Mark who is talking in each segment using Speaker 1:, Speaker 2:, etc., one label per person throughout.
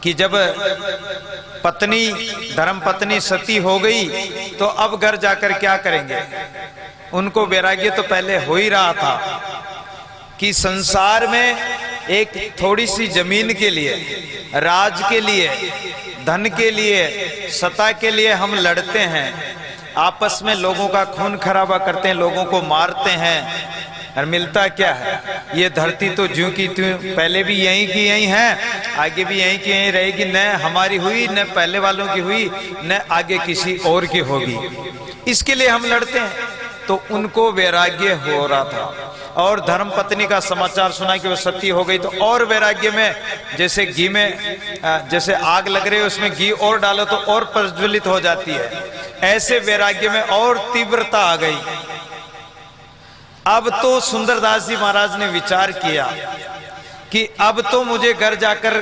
Speaker 1: कि जब पत्नी धर्म पत्नी सती हो गई तो अब घर जाकर क्या करेंगे। उनको वैराग्य तो पहले हो ही रहा था कि संसार में एक थोड़ी सी जमीन के लिए, राज के लिए, धन के लिए, सत्ता के लिए हम लड़ते हैं, आपस में लोगों का खून खराबा करते हैं, लोगों को मारते हैं, और मिलता क्या है। ये धरती तो ज्यों की त्यों पहले भी यहीं की यहीं है, आगे भी यहीं की यहीं रहेगी। न हमारी हुई, न पहले वालों की हुई, न आगे किसी और की होगी। इसके लिए हम लड़ते हैं। तो उनको वैराग्य हो रहा था और धर्म पत्नी का समाचार सुना कि वो सती हो गई, तो और वैराग्य में, जैसे घी में जैसे आग लग रही है उसमें घी और डालो तो और प्रज्वलित हो जाती है, ऐसे वैराग्य में और तीव्रता आ गई। अब तो सुंदरदास जी महाराज ने विचार किया कि अब तो मुझे घर जाकर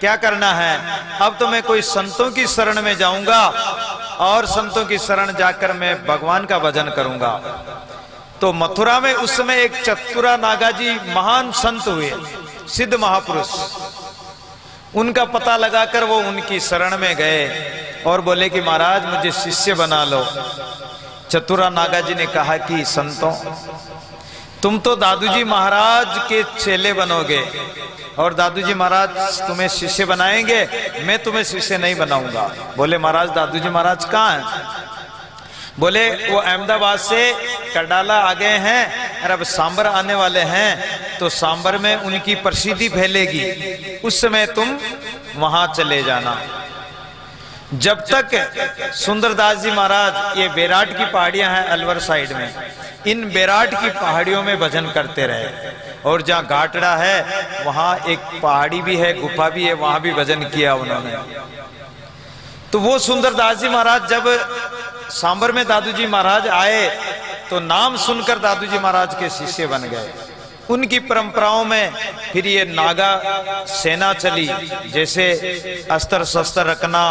Speaker 1: क्या करना है, अब तो मैं कोई संतों की शरण में जाऊंगा और संतों की शरण जाकर मैं भगवान का भजन करूंगा। तो मथुरा में उस समय एक चतुरा नागा जी महान संत हुए, सिद्ध महापुरुष। उनका पता लगाकर वो उनकी शरण में गए और बोले कि महाराज मुझे शिष्य बना लो। चतुरा नागा जी ने कहा कि संतों, तुम तो दादूजी महाराज के चेले बनोगे और दादूजी महाराज तुम्हें शिष्य बनाएंगे, मैं तुम्हें शिष्य नहीं बनाऊंगा। बोले महाराज दादूजी महाराज कहाँ हैं? बोले वो अहमदाबाद से करडाला आ गए हैं और अब सांबर आने वाले हैं, तो सांबर में उनकी प्रसिद्धि फैलेगी, उस समय तुम वहां चले जाना। जब तक सुंदरदास जी महाराज, ये बेराट की पहाड़ियां हैं अलवर साइड में, इन बेराट की पहाड़ियों में भजन करते रहे। और जहाँ घाटड़ा है वहां एक पहाड़ी भी है, गुफा भी है, वहां भी भजन किया उन्होंने। तो वो सुंदरदास जी महाराज जब सांबर में दादूजी महाराज आए तो नाम सुनकर दादूजी महाराज के शिष्य बन गए। उनकी परंपराओं में फिर ये नागा सेना चली, जैसे अस्त्र शस्त्र रखना,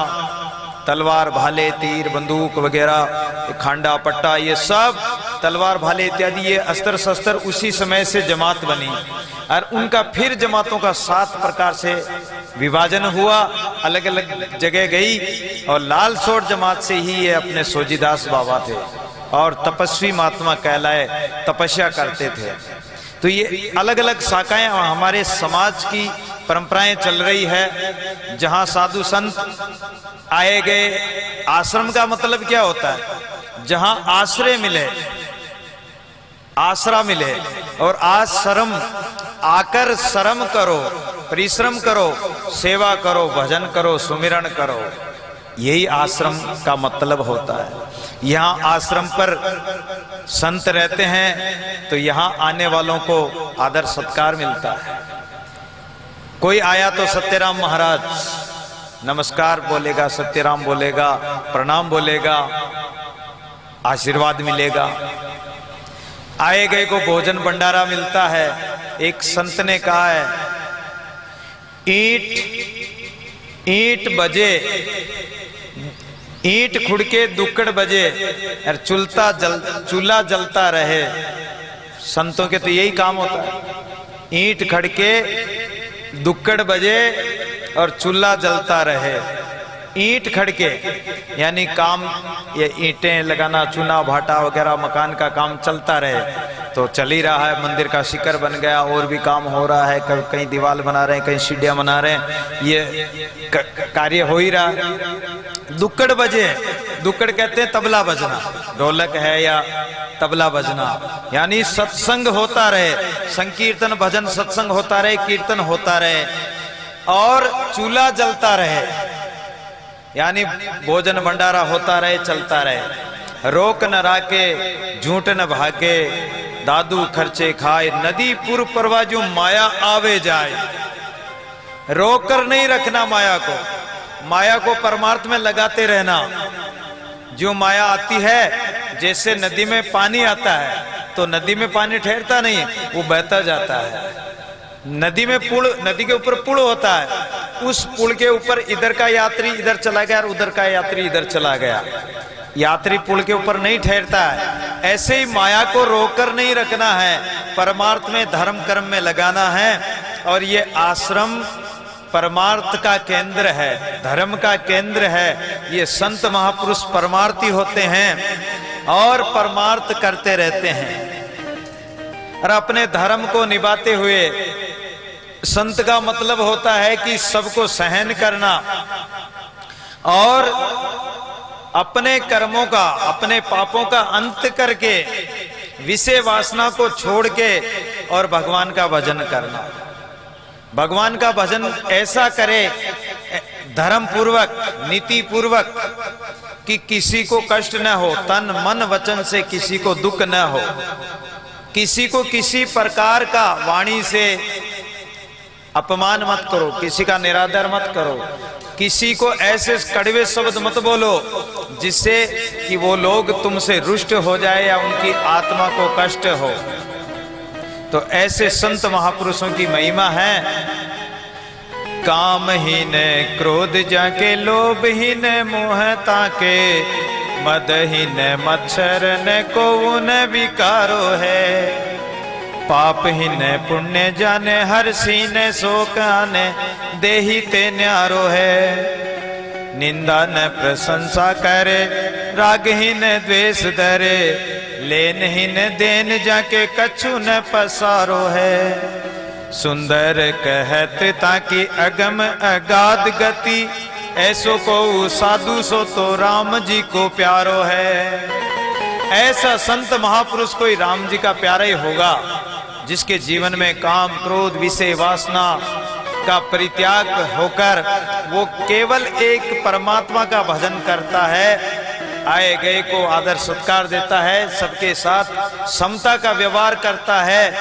Speaker 1: तलवार भाले तीर बंदूक वगैरह, खांडा पट्टा, ये सब तलवार भाले इत्यादि ये अस्त्र शस्त्र उसी समय से जमात बनी। और उनका फिर जमातों का 7 प्रकार से विभाजन हुआ, अलग अलग जगह गई। और लाल सोट जमात से ही ये अपने सोजीदास बाबा थे और तपस्वी महात्मा कहलाए, तपस्या करते थे। तो ये अलग अलग शाखाएं हमारे समाज की परंपराएं चल रही है, जहां साधु संत आए गए। आश्रम का मतलब क्या होता है? जहां आश्रय मिले, आसरा मिले। और आश्रम आकर शर्म करो, परिश्रम करो, सेवा करो, भजन करो, सुमिरन करो, यही आश्रम का मतलब होता है। यहाँ आश्रम पर संत रहते हैं तो यहाँ आने वालों को आदर सत्कार मिलता है। कोई आया तो सत्यराम महाराज नमस्कार बोलेगा, सत्यराम बोलेगा, प्रणाम बोलेगा, आशीर्वाद मिलेगा। आए गए को भोजन भंडारा मिलता है। एक संत ने कहा है, ईंट बजे, ईंट खुड़के दुक्कड़ बजे और चूल्हा जलता रहे। संतों के तो यही काम होता है, ईंट खड़के दुक्कड़ बजे और चूल्हा जलता रहे। ईंट खड़के यानी काम, ये ईंटें लगाना, चूना भाटा वगैरह, मकान का काम चलता रहे तो चल ही रहा है। मंदिर का शिखर बन गया, और भी काम हो रहा है, कहीं दीवार बना रहे हैं, कहीं सीढ़ियां बना रहे हैं, ये कार्य हो ही रहा है। दुक्कड़ बजे, दुक्कड़ कहते हैं तबला बजना, ढोलक है या तबला बजना, यानी सत्संग होता रहे, संकीर्तन भजन सत्संग होता रहे, कीर्तन होता रहे और चूल्हा जलता रहे, यानी भोजन भंडारा होता रहे, चलता रहे। रोक न राके झूठ न भागे, दादू खर्चे खाए, नदी पुर परवा जो माया आवे जाए। रोक कर नहीं रखना माया को, माया को परमार्थ में लगाते रहना। जो माया आती है, जैसे नदी में पानी आता है तो नदी में पानी ठहरता नहीं, वो बहता जाता है। नदी में पुल, नदी के ऊपर पुल होता है, उस पुल के ऊपर इधर का यात्री इधर चला गया और उधर का यात्री इधर चला गया, यात्री पुल के ऊपर नहीं ठहरता है। ऐसे ही माया को रोककर नहीं रखना है, परमार्थ में धर्म कर्म में लगाना है। और ये आश्रम परमार्थ का केंद्र है, धर्म का केंद्र है। ये संत महापुरुष परमार्थी होते हैं और परमार्थ करते रहते हैं और अपने धर्म को निभाते हुए। संत का मतलब होता है कि सबको सहन करना और अपने कर्मों का, अपने पापों का अंत करके विषय वासना को छोड़ के और भगवान का भजन करना। भगवान का भजन ऐसा करे धर्म पूर्वक, नीति पूर्वक, कि किसी को कष्ट न हो, तन मन वचन से किसी को दुख न हो, किसी को किसी प्रकार का वाणी से अपमान मत करो, किसी का निरादर मत करो, किसी को ऐसे कड़वे शब्द मत बोलो जिससे कि वो लोग तुमसे रुष्ट हो जाए या उनकी आत्मा को कष्ट हो। तो ऐसे संत महापुरुषों की महिमा है। कामहीन क्रोध जाके, लोभहीन मोह ताके, मदहीन मच्छर न को न विकारो है। पापहीन पुण्य जाने, हर सीने शोक आने, देही ते न्यारो है। निंदा न प्रशंसा करे, रागहीन द्वेष धरे, लेनहीन देन जाके कछु न पसारो है। सुंदर कहत ताकि अगम अगाध गति, ऐसो को साधु सो तो राम जी को प्यारो है। ऐसा संत महापुरुष कोई राम जी का प्यारा ही होगा जिसके जीवन में काम क्रोध विषय वासना का परित्याग होकर वो केवल एक परमात्मा का भजन करता है, आए गए को आदर सत्कार देता है, सबके साथ समता का व्यवहार करता है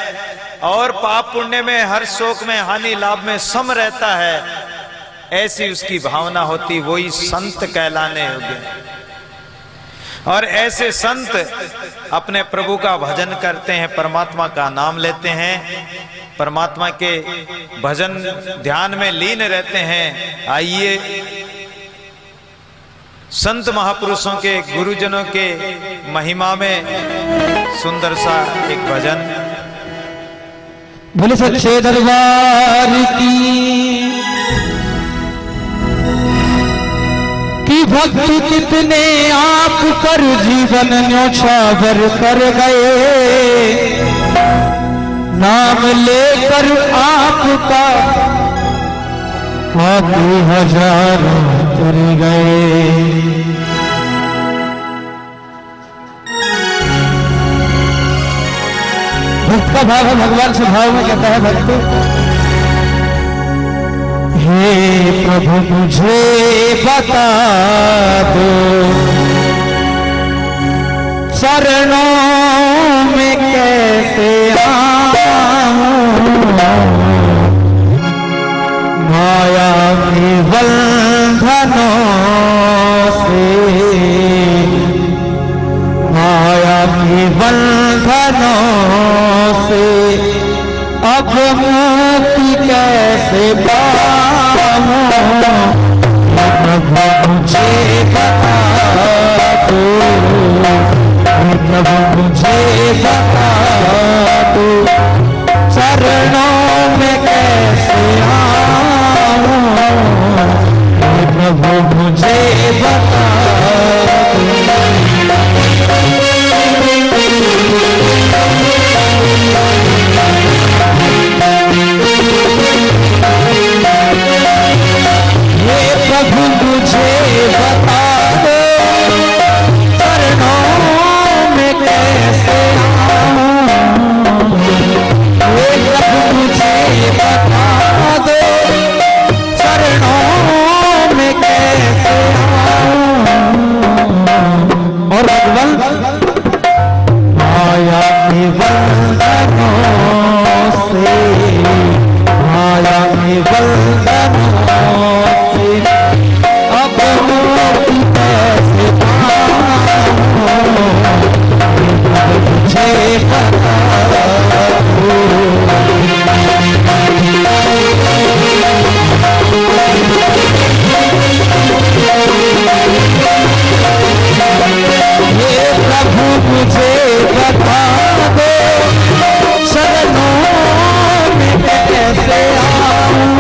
Speaker 1: और पाप पुण्य में, हर शोक में, हानि लाभ में सम रहता है। ऐसी उसकी भावना होती, वही संत कहलाने योग्य। और ऐसे संत अपने प्रभु का भजन करते हैं, परमात्मा का नाम लेते हैं, परमात्मा के भजन ध्यान में लीन रहते हैं। आइए संत महापुरुषों के, गुरुजनों के महिमा में सुंदर सा एक भजन।
Speaker 2: बोले सच्चे दरबार की भक्ति कितने आप पर जीवन न्योछावर कर गए। नाम लेकर आपका आगे हजारों तर गए। भक्त का भाव है, भगवान से भाव में कहता है भक्त, हे प्रभु मुझे बता दो, चरणों में कैसे आऊं, माया के बंधनों से, माया के बंधनों से अब मुक्ति कैसे पाऊं। प्रभु मुझे बता दो, प्रभु मुझे बता दो, चरणों में कैसे आऊं। प्रभु मुझे बता दो। प्रभु मुझे बता दो, चरणों में कैसे आऊं। प्रभु मुझे बता दो, चरणों में कैसे आऊं। और भगवान माया के बंधनों से, माया के बंधनों अब मुक्ति कैसे पाऊं। मुझे बता दो। ये प्रभु मुझे बता दो, चरणों में कैसे आऊं।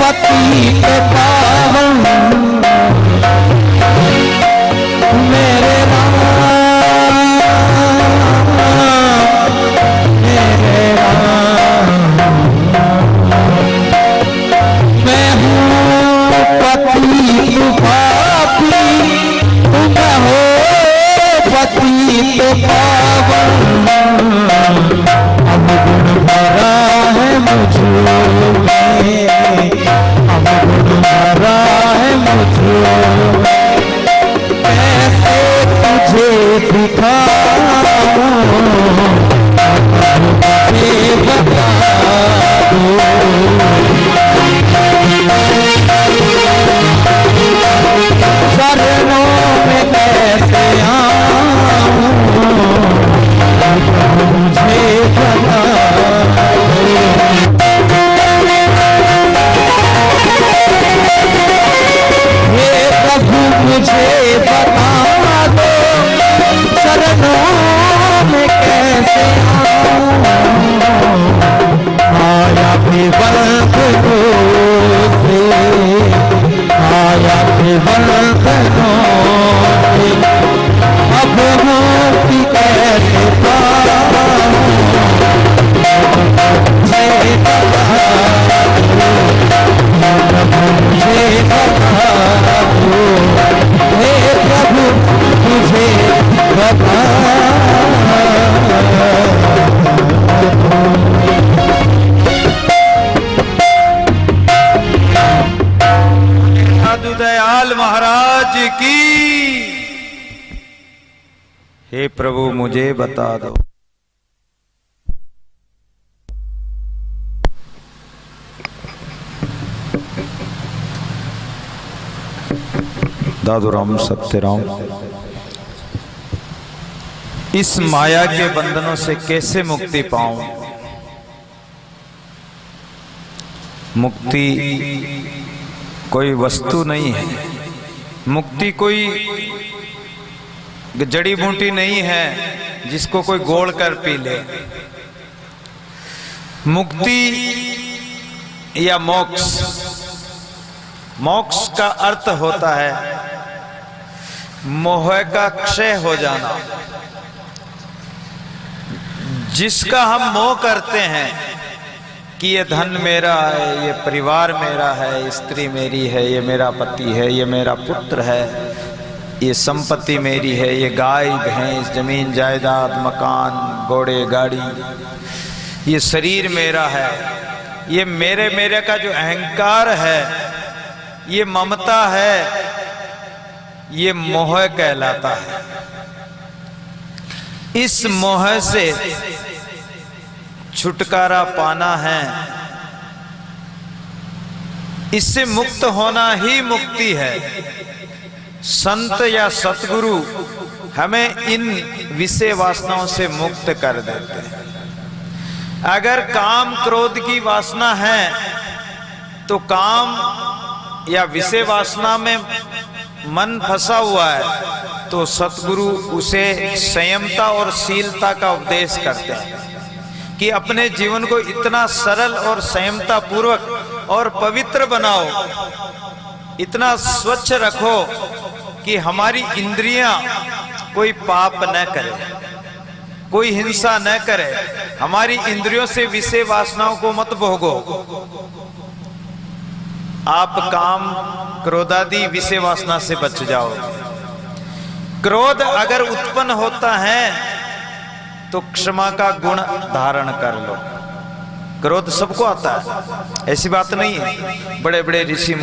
Speaker 2: पतित पावन मेरे राम मेरे राम। मैं हूँ पतित पापी तुम हो पतित पावन। अब गुण भरा है मुझ में, अब गुण भरा है मुझ में। कैसे तुझे दिखाऊं मुझे बता दो। चरणों में कैसे आऊं मुझे बता दो। हे प्रभु मुझे बता दो चरणों में कैसे आऊं। आया भी बंधनों से, आया भी बंधनों से, अब मुक्ति कैसे पाऊं मुझे बता दो। मुझे बता दो हे प्रभु मुझे बता
Speaker 1: साधु दयाल महाराज की। हे प्रभु मुझे बता दो। दादूराम सत्यराम, इस माया के बंधनों से कैसे मुक्ति पाऊं? मुक्ति कोई वस्तु नहीं है, मुक्ति कोई जड़ी बूटी नहीं है जिसको कोई गोल कर पी ले। मुक्ति या मोक्ष, मोक्ष का अर्थ होता है मोह का क्षय हो जाना। जिसका हम मोह करते हैं कि ये धन मेरा है, ये परिवार मेरा है, स्त्री मेरी है, ये मेरा पति है, ये मेरा पुत्र है, ये संपत्ति मेरी है, ये गाय भैंस जमीन जायदाद मकान घोड़े गाड़ी, ये शरीर मेरा है, ये मेरे का जो अहंकार है, ये ममता है, ये मोह कहलाता है। इस मोह से छुटकारा पाना है, इससे मुक्त होना ही मुक्ति है। संत या सतगुरु हमें इन विषय वासनाओं से मुक्त कर देते हैं। अगर काम क्रोध की वासना है तो काम या विषय वासना में मन फंसा हुआ है तो सतगुरु उसे संयमता और शीलता का उपदेश करते हैं कि अपने जीवन को इतना सरल और संयमता पूर्वक और पवित्र बनाओ, इतना स्वच्छ रखो कि हमारी इंद्रियां कोई पाप न करे, कोई हिंसा न करे, हमारी इंद्रियों से विषय वासनाओं को मत भोगो। आप काम क्रोधादि विषय वासना से बच जाओ। क्रोध अगर उत्पन्न होता है तो क्षमा का गुण धारण कर लो। क्रोध सबको आता है, ऐसी बात नहीं है। बड़े बड़े ऋषि